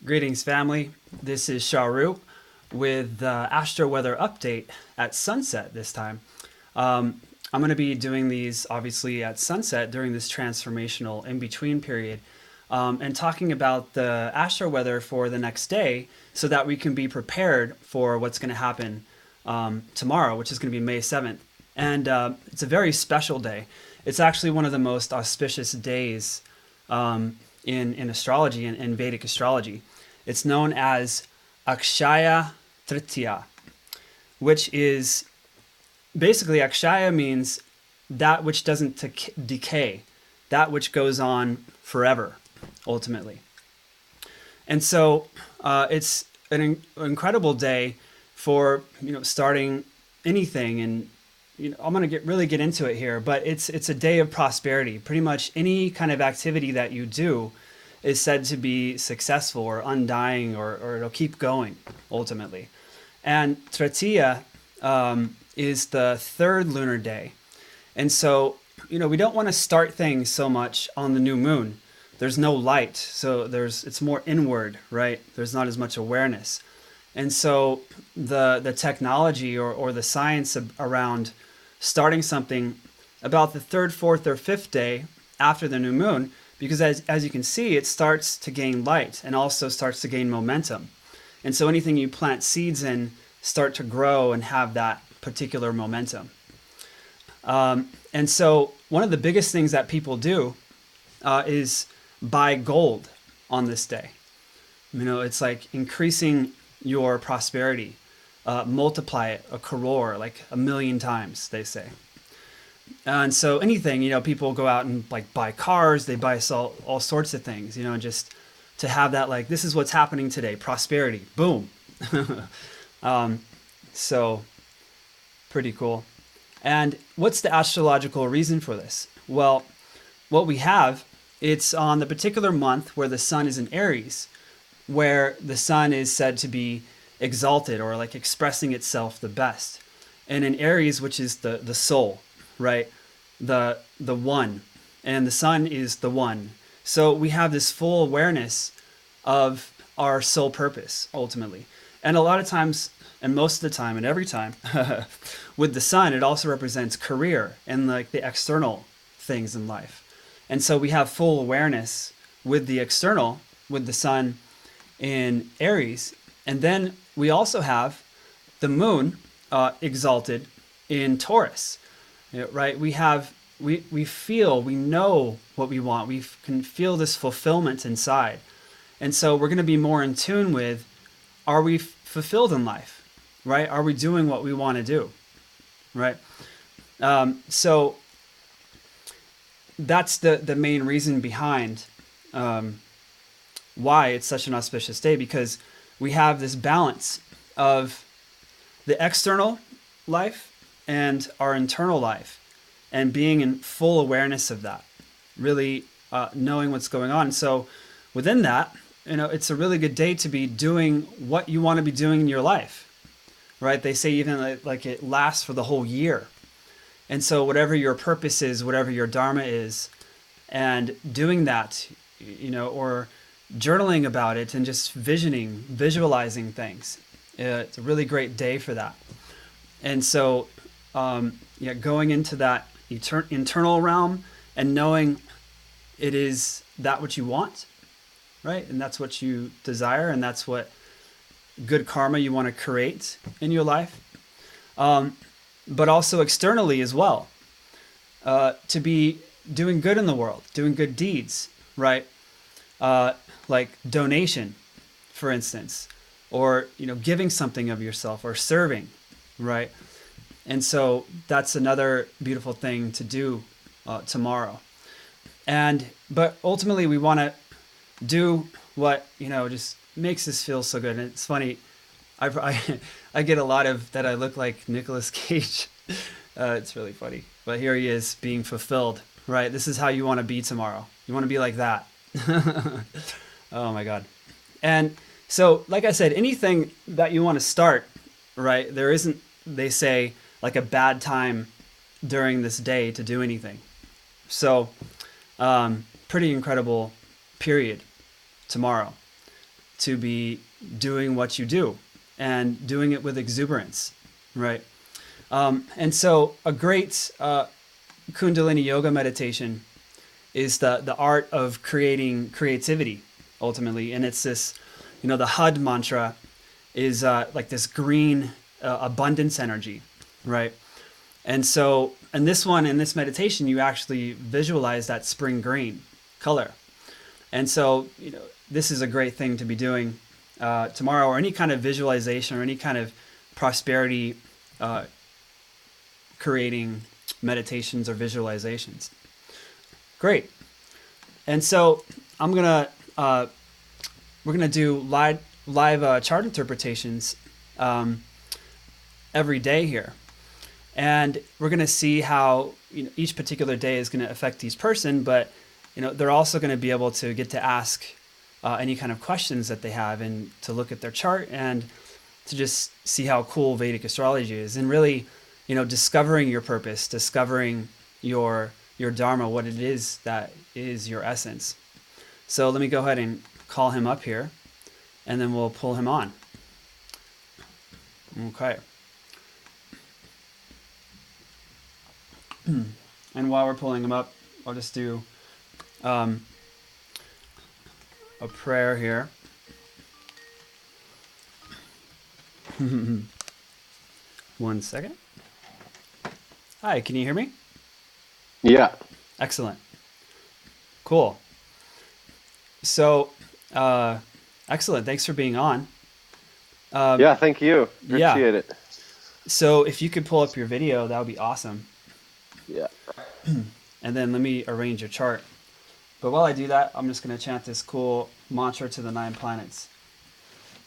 Greetings, family. This is Sharu with the Astro Weather Update at sunset this time. I'm going to be doing these obviously at sunset during this transformational in-between period and talking about the astro weather for the next day so that we can be prepared for what's going to happen tomorrow, which is going to be May 7th. And it's a very special day. It's actually one of the most auspicious days in astrology and in Vedic astrology. It's known as Akshaya Tritiya, which is basically Akshaya means that which doesn't decay, that which goes on forever, ultimately. And so it's an incredible day for starting anything, and I'm going to really get into it here, but it's a day of prosperity. Pretty much any kind of activity that you do is said to be successful or undying, or it'll keep going ultimately. And Tritiya is the third lunar day. And so, we don't want to start things so much on the new moon. There's no light, so it's more inward, right? There's not as much awareness. And so the technology or the science around starting something about the third, fourth, or fifth day after the new moon, because as you can see, it starts to gain light and also starts to gain momentum. And so anything you plant seeds in start to grow and have that particular momentum. And so one of the biggest things that people do is buy gold on this day. It's like increasing your prosperity, multiply it a crore, like 1,000,000 times, they say. And so anything, people go out and like buy cars, they buy all sorts of things, just to have that, like, this is what's happening today, prosperity, boom. So pretty cool. And what's the astrological reason for this? Well, what we have, it's on the particular month where the sun is in Aries, where the sun is said to be exalted or like expressing itself the best. And in Aries, which is the soul, right? The one, and the sun is the one. So we have this full awareness of our soul purpose ultimately. And a lot of times, and most of the time and every time with the sun, it also represents career and like the external things in life. And so we have full awareness with the external, with the sun in Aries. And then we also have the moon exalted in Taurus, right? We feel, we know what we want. We can feel this fulfillment inside. And so we're going to be more in tune with, are we fulfilled in life, right? Are we doing what we want to do, right? So that's the main reason behind why it's such an auspicious day, because we have this balance of the external life and our internal life, and being in full awareness of that, really knowing what's going on. So within that, it's a really good day to be doing what you want to be doing in your life, right? They say even like it lasts for the whole year. And so whatever your purpose is, whatever your dharma is, and doing that, or journaling about it and just visualizing things, it's a really great day for that. And so going into that internal realm and knowing it is that what you want, right? And that's what you desire, and that's what good karma you want to create in your life. But also externally as well, to be doing good in the world, doing good deeds, right? Like donation, for instance, or giving something of yourself, or serving, right? And so that's another beautiful thing to do tomorrow. But ultimately we want to do what just makes us feel so good. And it's funny, I get a lot of that I look like Nicolas Cage. It's really funny, but here he is being fulfilled, right? This is how you want to be tomorrow. You want to be like that. Oh my God. And so, like I said, anything that you want to start, right? There isn't, they say, like a bad time during this day to do anything. So pretty incredible period tomorrow. to be doing what you do and doing it with exuberance, right? And so a great Kundalini yoga meditation is the art of creating creativity ultimately. And it's this, the HUD mantra is like this green abundance energy, right? And so in this meditation, you actually visualize that spring green color. And so, this is a great thing to be doing tomorrow, or any kind of visualization or any kind of prosperity creating meditations or visualizations. Great. And so we're gonna do live chart interpretations every day here, and we're gonna see how each particular day is gonna affect each person, but they're also gonna be able to get to ask any kind of questions that they have, and to look at their chart and to just see how cool Vedic astrology is, and really, discovering your purpose, discovering your dharma, what it is that is your essence. So let me go ahead and call him up here, and then we'll pull him on. Okay. And while we're pulling him up, I'll just do a prayer here. One second. Hi, can you hear me? Yeah. Excellent. Cool. So, excellent. Thanks for being on. Yeah, thank you. Yeah. Appreciate it. So if you could pull up your video, that would be awesome. Yeah. And then let me arrange your chart. But while I do that, I'm just going to chant this cool mantra to the 9 planets.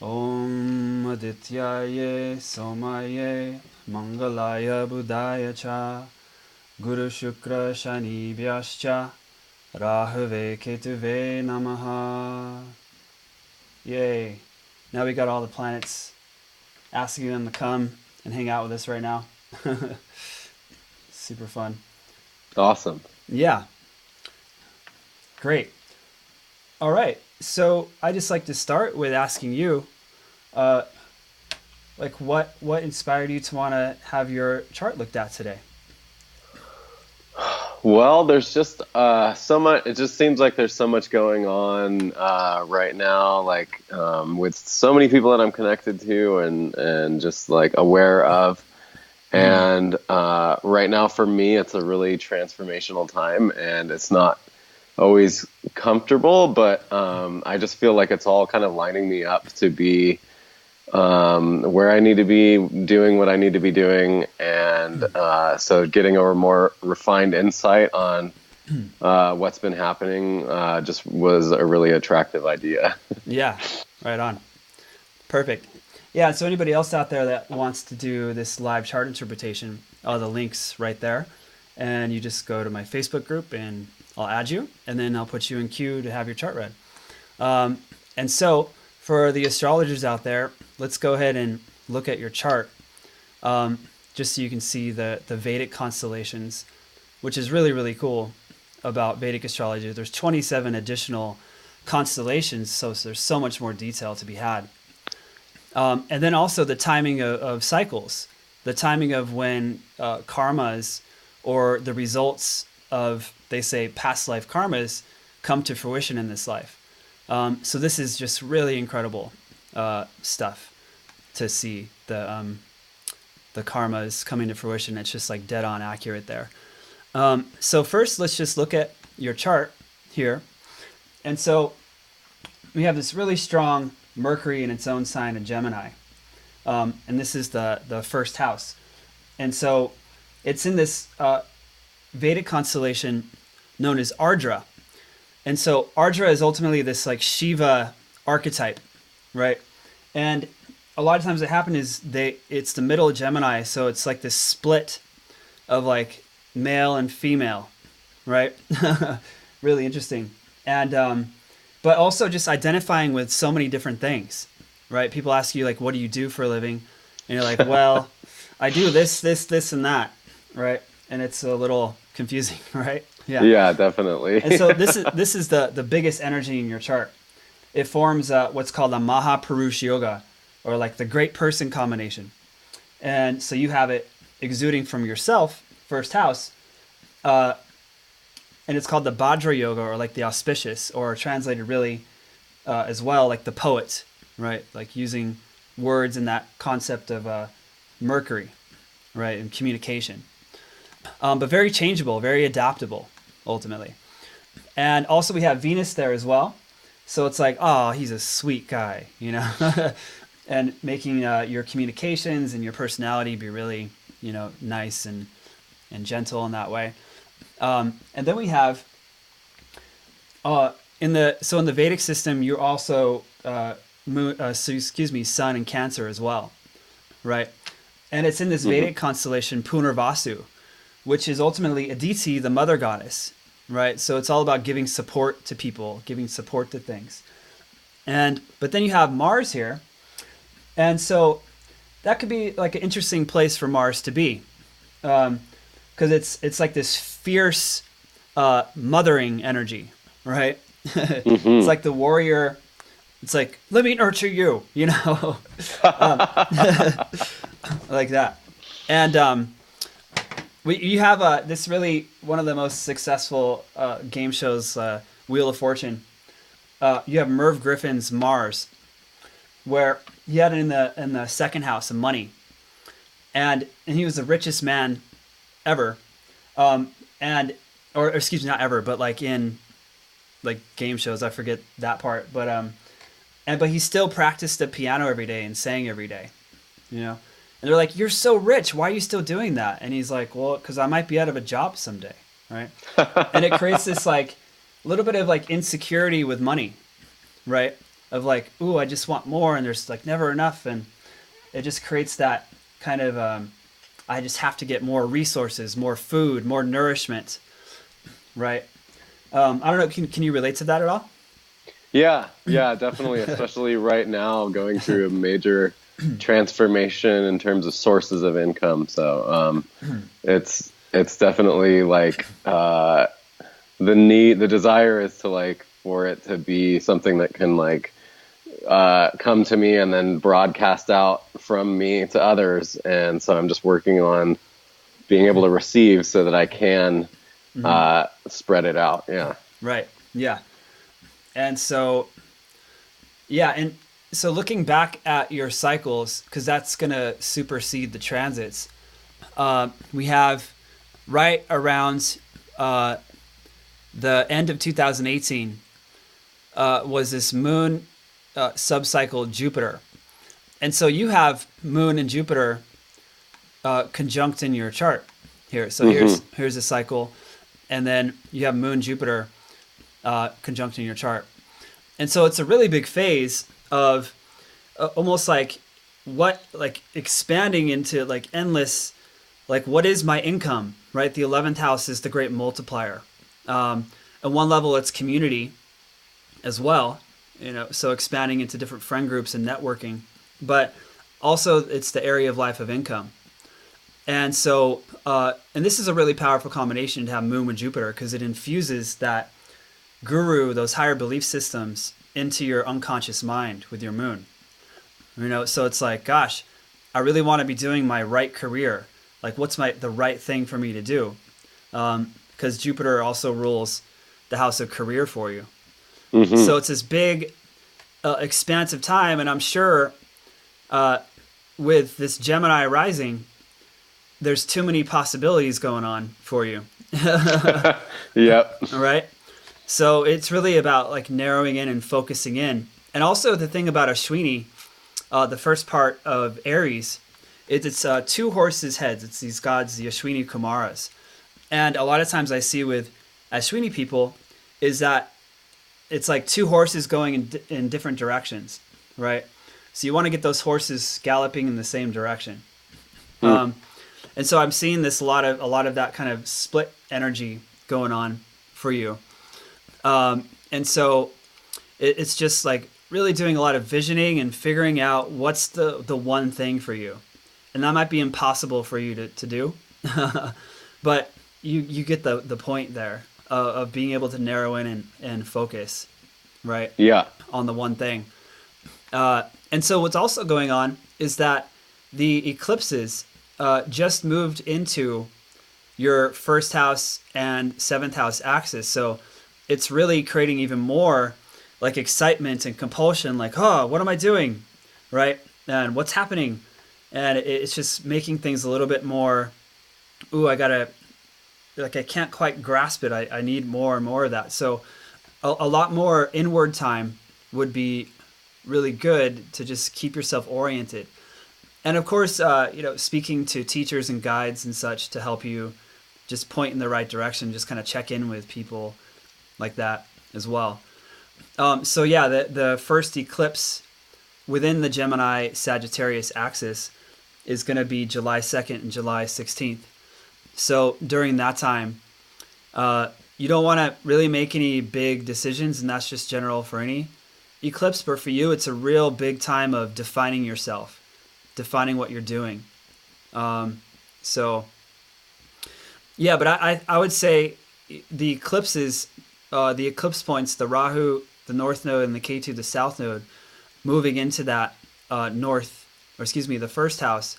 Om Adityaye Somaye Mangalaya Budaya Cha Guru Shukra Shani Vyascha Rahave Ketuve Namaha. Yay. Now we got all the planets asking them to come and hang out with us right now. Super fun. Awesome. Yeah. Great. All right. So I just like to start with asking you, like what inspired you to want to have your chart looked at today? Well, there's just so much. It just seems like there's so much going on right now, like with so many people that I'm connected to and just like aware of. And right now for me, it's a really transformational time, and it's not always comfortable, but I just feel like it's all kind of lining me up to be where I need to be, doing what I need to be doing, and so getting a more refined insight on what's been happening just was a really attractive idea. Yeah, right on. Perfect. Yeah, so anybody else out there that wants to do this live chart interpretation, the link's right there. And you just go to my Facebook group and I'll add you, and then I'll put you in queue to have your chart read. And so for the astrologers out there, let's go ahead and look at your chart, just so you can see the Vedic constellations, which is really, really cool about Vedic astrology. There's 27 additional constellations, so there's so much more detail to be had. And then also the timing of cycles, the timing of when karmas or the results of, they say, past life karmas come to fruition in this life. So this is just really incredible stuff to see, the karmas coming to fruition. It's just like dead on accurate there. So first, let's just look at your chart here. And so we have this really strong Mercury in its own sign of Gemini. And this is the first house. And so it's in this Vedic constellation known as Ardra. And so Ardra is ultimately this like Shiva archetype, right? And a lot of times what happens is it's the middle of Gemini, so it's like this split of like male and female, right? Really interesting. And but also just identifying with so many different things, right? People ask you like, what do you do for a living? And you're like, well, I do this, and that, right? And it's a little confusing, right? Yeah. Yeah, definitely. And so this is the biggest energy in your chart. it forms what's called a Mahapurush Yoga, or like the great person combination. And so you have it exuding from yourself, first house, uh, and it's called the Bhadra Yoga, or like the auspicious, or translated really as well, like the poet, right? Like using words in that concept of Mercury, right, and communication. But very changeable, very adaptable, ultimately. And also we have Venus there as well. So it's like, oh, he's a sweet guy, you know, and making your communications and your personality be really, you know, nice and gentle in that way. And then we have in the Vedic system, you're also Sun in Cancer as well, right? And it's in this Vedic constellation Punarvasu, which is ultimately Aditi, the mother goddess, right? So it's all about giving support to people, giving support to things. But then you have Mars here, and so that could be like an interesting place for Mars to be, because it's like this fierce mothering energy, right? It's like the warrior. It's like, let me nurture you, you know, like that. And you have this really one of the most successful game shows, Wheel of Fortune. You have Merv Griffin's Mars, where he had it in the second house of money, and he was the richest man ever, and or excuse me, not ever, but like in like game shows, I forget that part, but he still practiced the piano every day and sang every day, you know. And they're like, "You're so rich. Why are you still doing that?" And he's like, "Well, because I might be out of a job someday, right?" And it creates this like little bit of like insecurity with money, right? Of like, "Ooh, I just want more," and there's like never enough, and it just creates that kind of I just have to get more resources, more food, more nourishment, right? I don't know. Can you relate to that at all? Yeah, yeah, definitely. Especially right now, going through a major transformation in terms of sources of income. So it's definitely like the desire is to like for it to be something that can like come to me and then broadcast out from me to others. And so I'm just working on being able to receive so that I can spread it out. Yeah. Right. Yeah. And so, yeah. And so looking back at your cycles, because that's going to supersede the transits, we have right around the end of 2018 was this moon subcycle Jupiter. And so you have moon and Jupiter conjunct in your chart here. So here's a cycle. And then you have moon Jupiter conjunct in your chart. And so it's a really big phase of almost like expanding into like endless, like what is my income, right? The 11th house is the great multiplier. At one level, it's community as well, you know, so expanding into different friend groups and networking, but also it's the area of life of income. And so, and this is a really powerful combination to have moon with Jupiter because it infuses that guru, those higher belief systems into your unconscious mind with your moon. You know, so it's like, gosh, I really want to be doing my right career. Like, what's the right thing for me to do? Because Jupiter also rules the house of career for you. So it's this big, expansive time, and I'm sure with this Gemini rising, there's too many possibilities going on for you. Yep. All right. So it's really about like narrowing in and focusing in. And also the thing about Ashwini, the first part of Aries, it's two horses' heads. It's these gods, the Ashwini Kumaras. And a lot of times I see with Ashwini people is that it's like two horses going in different directions, right? So you want to get those horses galloping in the same direction. And so I'm seeing this a lot of that kind of split energy going on for you. And so it's just like really doing a lot of visioning and figuring out what's the one thing for you. And that might be impossible for you to do, but you get the point there of being able to narrow in and focus. right? Yeah. On the one thing. And so what's also going on is that the eclipses just moved into your first house and seventh house axis. So it's really creating even more like excitement and compulsion, like, oh, what am I doing? Right? And what's happening? And it's just making things a little bit more, ooh, I gotta, like, I can't quite grasp it. I need more and more of that. So a lot more inward time would be really good to just keep yourself oriented. And of course, speaking to teachers and guides and such to help you just point in the right direction, just kind of check in with people like that as well. So yeah, the first eclipse within the Gemini Sagittarius axis is going to be July 2nd and July 16th. So during that time, you don't want to really make any big decisions, and that's just general for any eclipse. But for you, it's a real big time of defining yourself, defining what you're doing. So yeah, but I would say the eclipses, the eclipse points, the Rahu, the north node, and the Ketu, the south node, moving into that the first house,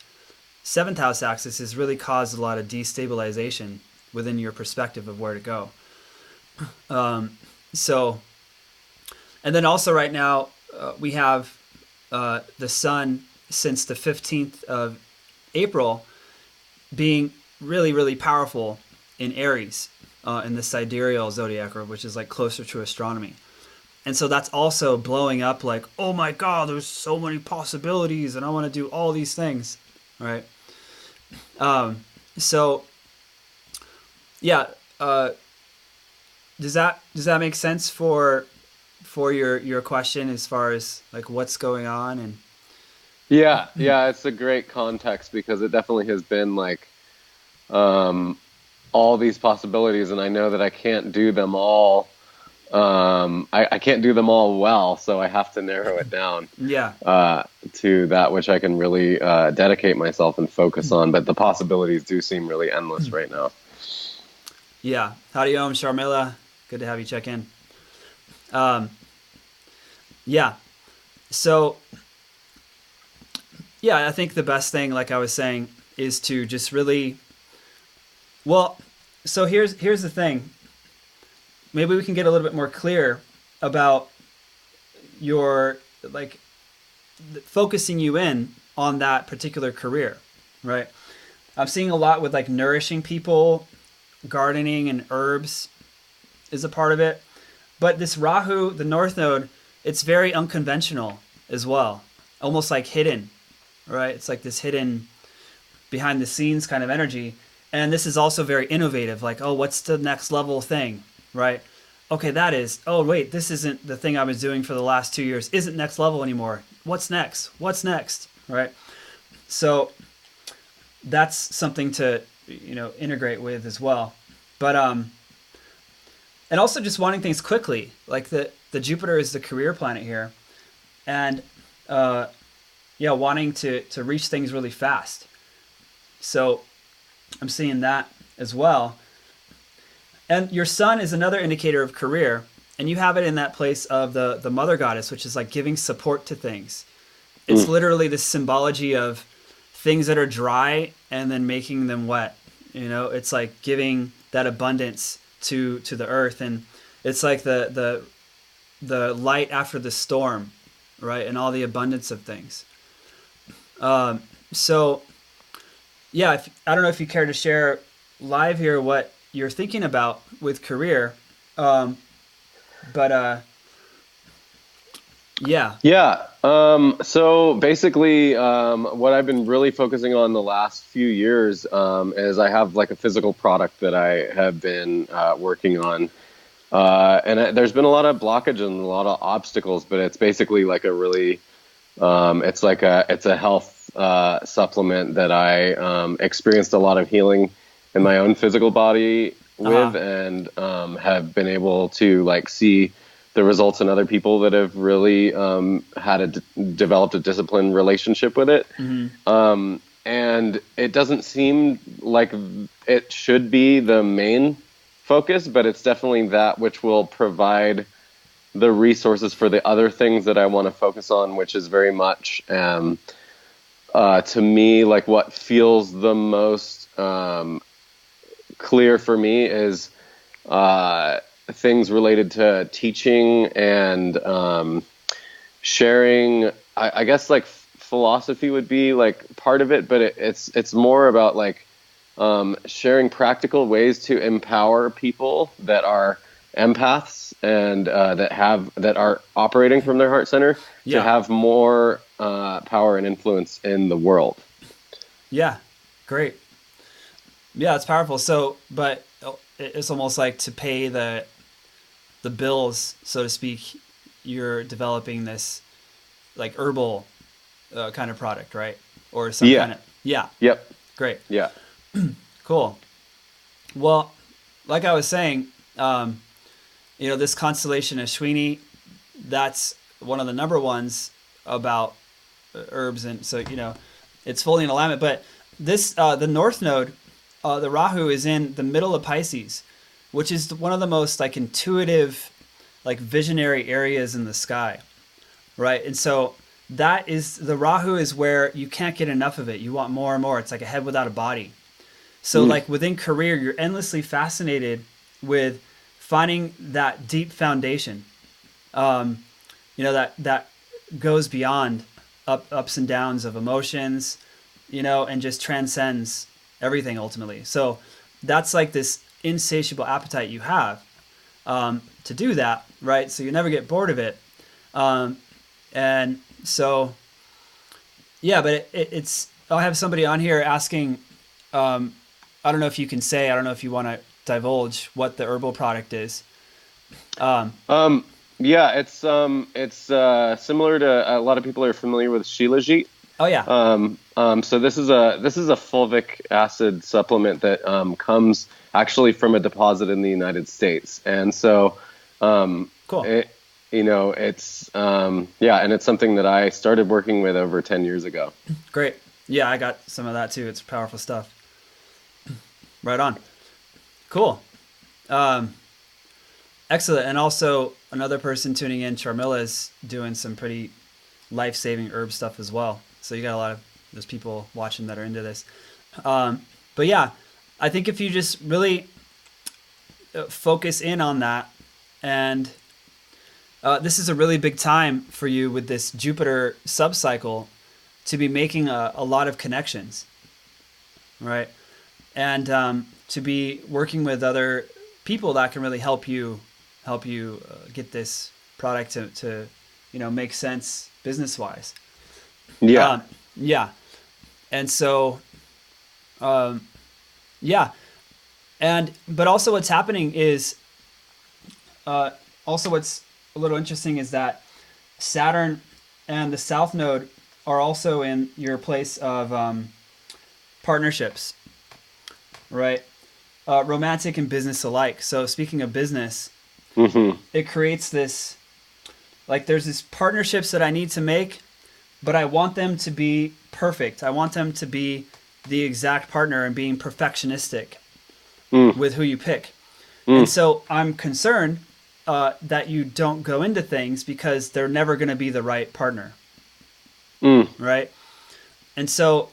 seventh house axis has really caused a lot of destabilization within your perspective of where to go. So, and then also right now we have the sun since the 15th of April being really, really powerful in Aries, in the sidereal zodiac, which is like closer to astronomy. And so that's also blowing up like, oh my God, there's so many possibilities and I want to do all these things, right? So yeah, does that make sense for your question as far as like what's going on? And Yeah, yeah, it's a great context because it definitely has been like um, all these possibilities, and I know that I can't do them all. I can't do them all well, so I have to narrow it down yeah, to that which I can really dedicate myself and focus on. But the possibilities do seem really endless right now. yeah. Howdy, Sharmila. Good to have you check in. Um, yeah. So yeah, I think the best thing, like I was saying, is to just really, well, so here's the thing. Maybe we can get a little bit more clear about your, like, focusing you in on that particular career, right? I'm seeing a lot with like nourishing people, gardening and herbs is a part of it. But this Rahu, the North Node, it's very unconventional as well, almost like hidden, right? It's like this hidden behind the scenes kind of energy. And this is also very innovative, like, oh, what's the next level thing, right? Okay, that is, oh, wait, this isn't the thing I was doing for the last 2 years, isn't next level anymore. What's next? What's next, right? So that's something to, integrate with as well. But, and also just wanting things quickly, like the Jupiter is the career planet here. And, wanting to reach things really fast. So I'm seeing that as well. And your sun is another indicator of career, and you have it in that place of the mother goddess, which is like giving support to things. It's literally this symbology of things that are dry and then making them wet. It's like giving that abundance to the earth, and it's like the light after the storm, right? And all the abundance of things. So yeah, I don't know if you care to share live here what you're thinking about with career. But yeah. Yeah. So basically, what I've been really focusing on the last few years is I have like a physical product that I have been working on. There's been a lot of blockage and a lot of obstacles, but it's basically like a really, it's a health supplement that I experienced a lot of healing in my own physical body with, and have been able to like see the results in other people that have really developed a disciplined relationship with it. Mm-hmm. And it doesn't seem like it should be the main focus, but it's definitely that which will provide the resources for the other things that I want to focus on, which is very much to me like what feels the most clear for me is things related to teaching and sharing. I guess like philosophy would be like part of it, but it's more about like sharing practical ways to empower people that are empaths and that are operating from their heart center to Yeah. have more power and influence in the world. Yeah. Great. Yeah, it's powerful. So, but it's almost like to pay the bills, so to speak. You're developing this like herbal kind of product, right? Or some Yeah. kind of yeah. Yep. Great. Yeah. Cool. Well, like I was saying, this constellation of Shwini, that's one of the number ones about herbs, and so it's fully in alignment. But this the North Node, the Rahu is in the middle of Pisces, which is one of the most like intuitive, like visionary areas in the sky, right? And so that is the Rahu is where you can't get enough of it. You want more and more. It's like a head without a body. So Mm. like within career, you're endlessly fascinated with finding that deep foundation. Um, that goes beyond ups and downs of emotions, and just transcends everything ultimately. So that's like this insatiable appetite you have to do that, right? So you never get bored of it. Um, and so, yeah, but it's, I'll have somebody on here asking, um, I don't know if you can say, I don't know if you want to divulge what the herbal product is. Um, Um, yeah, it's similar to a lot of people are familiar with Shilajit. oh yeah, So this is a fulvic acid supplement that comes actually from a deposit in the United States, and so cool. it it's yeah, and it's something that I started working with over 10 years ago. Great. Yeah, I got some of that too. It's powerful stuff. Right on. Cool. Um, Excellent. And also another person tuning in, Charmilla, is doing some pretty life-saving herb stuff as well. So you got a lot of those people watching that are into this. But yeah, I think if you just really focus in on that, and this is a really big time for you with this Jupiter subcycle to be making a lot of connections, right? And to be working with other people that can really help you get this product to make sense business wise. Yeah, Yeah, and so um, yeah, and but also what's happening is also what's a little interesting is that Saturn and the South Node are also in your place of partnerships, right? Romantic and business alike. So speaking of business, hmm, it creates this like there's these partnerships that I need to make, but I want them to be perfect. I want them to be the exact partner and being perfectionistic mm, with who you pick. And mm, so I'm concerned that you don't go into things because they're never going to be the right partner, mm. right? And so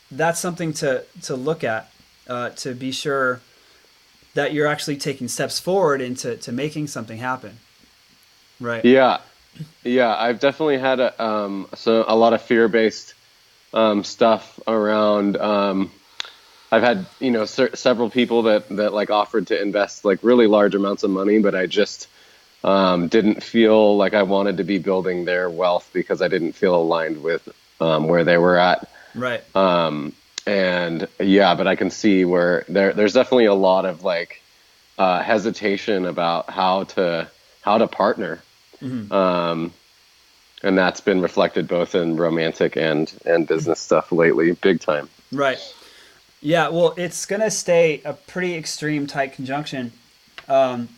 that's something to look at to be sure that you're actually taking steps forward into to making something happen, right? Yeah, yeah. I've definitely had a lot of fear-based stuff around. I've had several people that like offered to invest like really large amounts of money, but I just didn't feel like I wanted to be building their wealth because I didn't feel aligned with where they were at. Right. And yeah, but I can see where there's definitely a lot of like hesitation about how to partner, Hmm. um, and that's been reflected both in romantic and business stuff lately, big time. Right. Yeah. Well, it's gonna stay a pretty extreme tight conjunction um,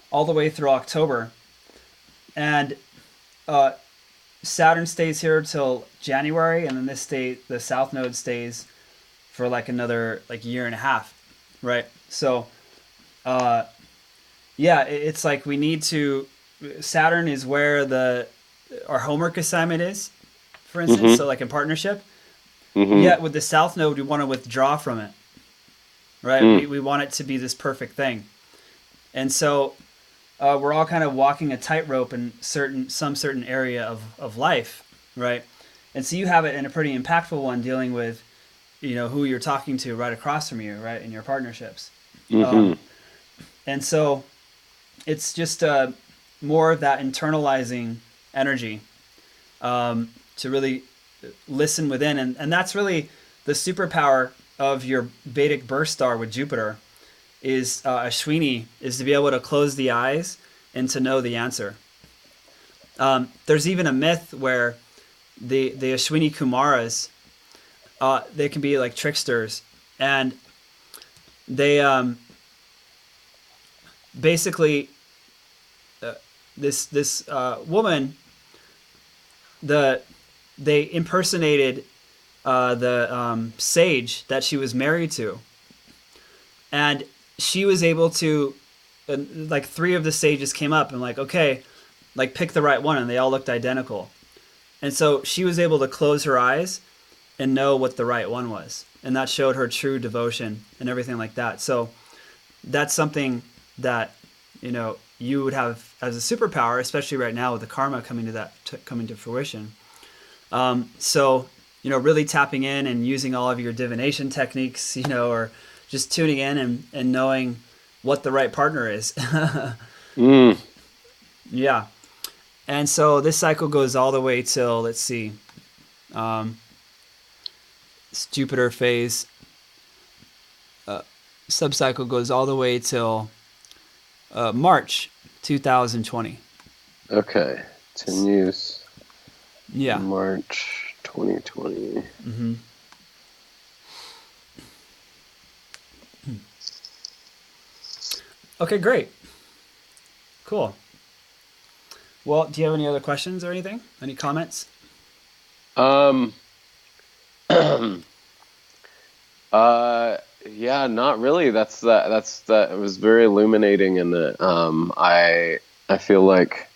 all the way through October, and uh, Saturn stays here till January, and then the South Node stays for like another like year and a half, right? So, uh, yeah, it's like we need to Saturn is where our homework assignment is, for instance. Mm-hmm. So like in partnership. Mm-hmm. Yet with the South Node, we want to withdraw from it, right? Mm. We want it to be this perfect thing, and so we're all kind of walking a tightrope in some certain area of life, right? And so you have it in a pretty impactful one, dealing with who you're talking to right across from you, right, in your partnerships. Mm-hmm. And so it's just more of that internalizing energy, to really listen within. And that's really the superpower of your Vedic birth star with Jupiter is Ashwini, is to be able to close the eyes and to know the answer. There's even a myth where the Ashwini Kumaras, they can be like tricksters, and they basically this woman, they impersonated the sage that she was married to, and she was able to, like, three of the sages came up and like, okay, like, pick the right one, and they all looked identical, and so she was able to close her eyes and know what the right one was, and that showed her true devotion and everything like that. So that's something that you would have as a superpower, especially right now with the karma coming to fruition. So really tapping in and using all of your divination techniques, or just tuning in and knowing what the right partner is. Mm. Yeah. And so this cycle goes all the way till, let's see, this Jupiter phase subcycle goes all the way till March 2020. Okay. Continues Yeah. March 2020. Mm-hmm. Okay, great. Cool. Well, do you have any other questions or anything? Any comments? Um, uh, yeah, not really. That it was very illuminating, and I feel like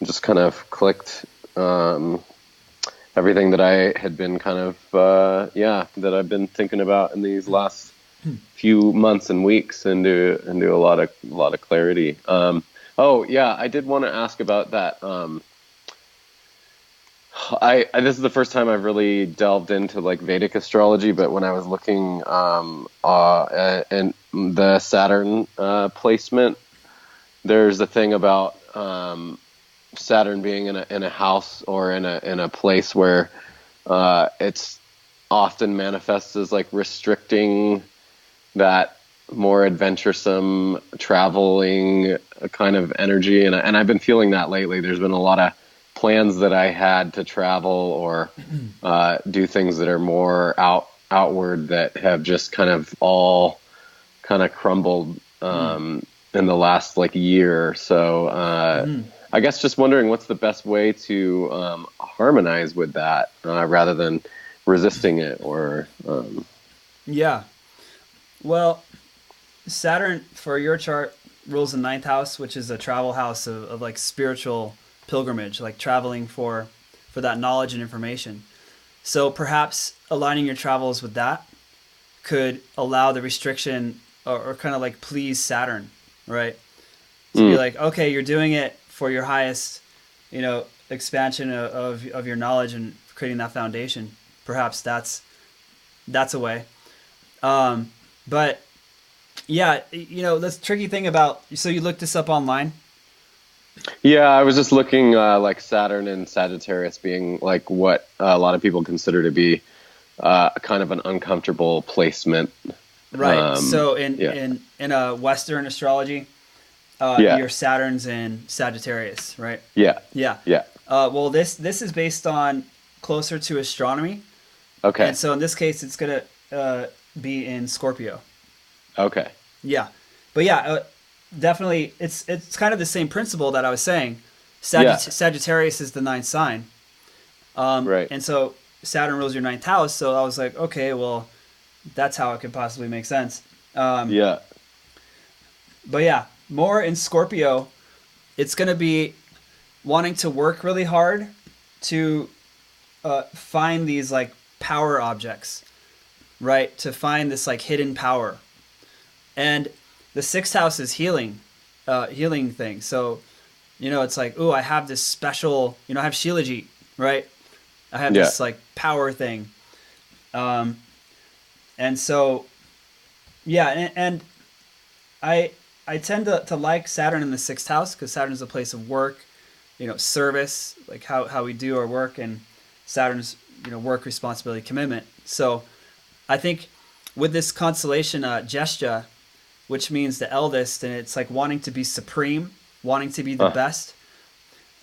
just kind of clicked everything that I had been kind of that I've been thinking about in these last few months and weeks, into a lot of clarity. Oh yeah, I did want to ask about that. This is the first time I've really delved into like Vedic astrology, but when I was looking and the Saturn placement, there's a thing about Saturn being in a house or in a place where it's often manifests as like restricting that more adventuresome traveling kind of energy, and I've been feeling that lately. There's been a lot of plans that I had to travel or do things that are more outward that have just kind of all kind of crumbled in the last like year. So I guess just wondering what's the best way to harmonize with that rather than resisting it or Yeah. Well, Saturn for your chart rules the ninth house, which is a travel house of like spiritual pilgrimage, like traveling for that knowledge and information. So perhaps aligning your travels with that could allow the restriction, or kind of like please Saturn, right? To be mm, like, okay, you're doing it for your highest, expansion of your knowledge and creating that foundation. Perhaps that's a way. But yeah, the tricky thing about, so you looked this up online. yeah, I was just looking like Saturn and Sagittarius being like what a lot of people consider to be kind of an uncomfortable placement. Right. So in Yeah, in in a Western astrology, yeah, your Saturn's in Sagittarius, right? yeah, Yeah. yeah. Well, this is based on closer to astronomy, and Okay, so in this case, it's gonna be in Scorpio. okay, Yeah, but yeah, definitely, it's kind of the same principle that I was saying. yeah, Sagittarius is the ninth sign, right, and so Saturn rules your ninth house. So I was like, okay, well, that's how it could possibly make sense. Um, yeah, but yeah, more in Scorpio. it's going to be wanting to work really hard to find these like power objects, right? To find this like hidden power. And the sixth house is healing, healing thing. So, it's like, oh, I have this special, I have Shilajit, right? I have Yeah. this like power thing. And so, yeah, and I I tend to like Saturn in the sixth house because Saturn is a place of work, service, like how we do our work, and Saturn's work, responsibility, commitment. So I think with this constellation, Jestia, which means the eldest, and it's like wanting to be supreme, wanting to be the Uh, best.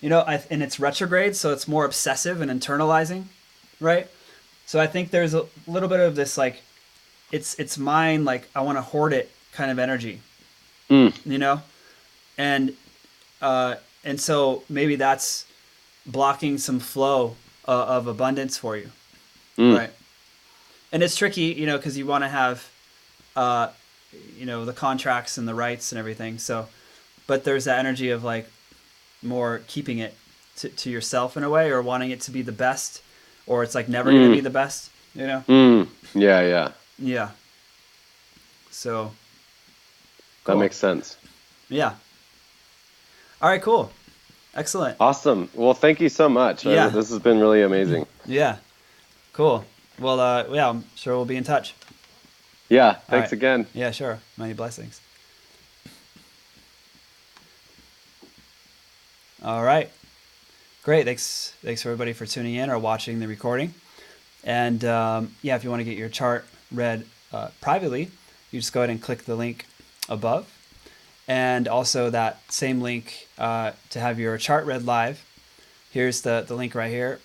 And it's retrograde, so it's more obsessive and internalizing, right? So I think there's a little bit of this like it's mine, like I want to hoard it kind of energy, mm, you know, and uh, and so maybe that's blocking some flow of abundance for you, mm, right? And it's tricky, because you want to have uh, the contracts and the rights and everything. So, but there's that energy of like more keeping it to yourself in a way, or wanting it to be the best, or it's like never going to be mm, the best, mm. Yeah, yeah. Yeah. So That cool. makes sense. Yeah. All right. Cool. Excellent. Awesome. Well, thank you so much. Yeah. This has been really amazing. Yeah. Cool. Well, yeah, I'm sure we'll be in touch. Yeah, All thanks right. again. Yeah, sure. Many blessings. All right. Great. Thanks everybody for tuning in or watching the recording. And yeah, if you want to get your chart read privately, you just go ahead and click the link above. And also that same link to have your chart read live. Here's the link right here,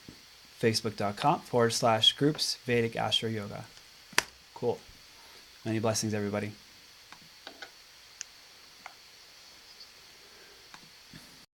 facebook.com/groups Vedic Astro Yoga. Cool. Many blessings, everybody.